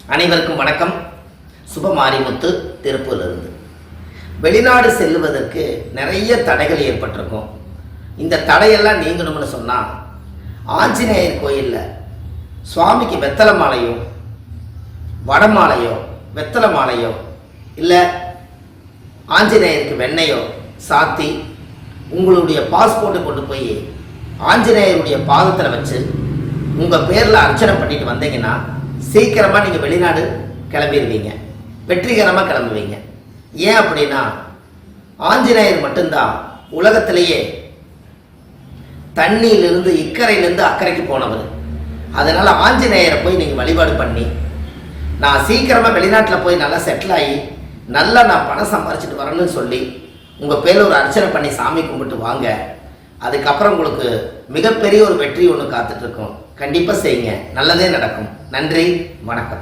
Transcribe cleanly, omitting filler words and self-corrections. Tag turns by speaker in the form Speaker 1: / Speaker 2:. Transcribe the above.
Speaker 1: அனைவருக்கும் வணக்கம். சுபமாரிமுத்து திருப்பூரிலிருந்து. வெளிநாடு செல்லுவதற்கு நிறைய தடைகள் ஏற்பட்டிருக்கும். இந்த தடையெல்லாம் நீங்கணும்னு சொன்னால் ஆஞ்சநேயர் கோயிலில் சுவாமிக்கு வெத்தலை மாலையோ வடமாலையோ வெத்தலை மாலையோ இல்லை ஆஞ்சநேயருக்கு வெண்ணையோ சாத்தி உங்களுடைய பாஸ்போர்ட்டை கொண்டு போய் ஆஞ்சநேயருடைய பாதத்தில் வச்சு உங்கள் பேரில் அர்ச்சனை பண்ணிட்டு வந்தீங்கன்னா சீக்கிரமாக நீங்கள் வெளிநாடு கிளம்பிடுவீங்க, வெற்றிகரமாக கிளம்புவீங்க. ஏன் அப்படின்னா ஆஞ்சநேயர் மட்டும்தான் உலகத்திலேயே தண்ணியிலிருந்து இக்கரையிலேருந்து அக்கறைக்கு போனவர். அதனால் ஆஞ்சநேயரை போய் நீங்கள் வழிபாடு பண்ணி நான் சீக்கிரமாக வெளிநாட்டில் போய் நல்லா செட்டில் ஆகி நல்லா நான் பணம் சம்பாரிச்சிட்டு வரணும்னு சொல்லி உங்கள் பேரில் ஒரு அர்ச்சனை பண்ணி சாமி கும்பிட்டு வாங்க. அதுக்கப்புறம் உங்களுக்கு மிகப்பெரிய ஒரு வெற்றி ஒன்று காத்துட்ருக்கோம். கண்டிப்பாக செய்யுங்க, நல்லதே நடக்கும். நன்றி, வணக்கம்.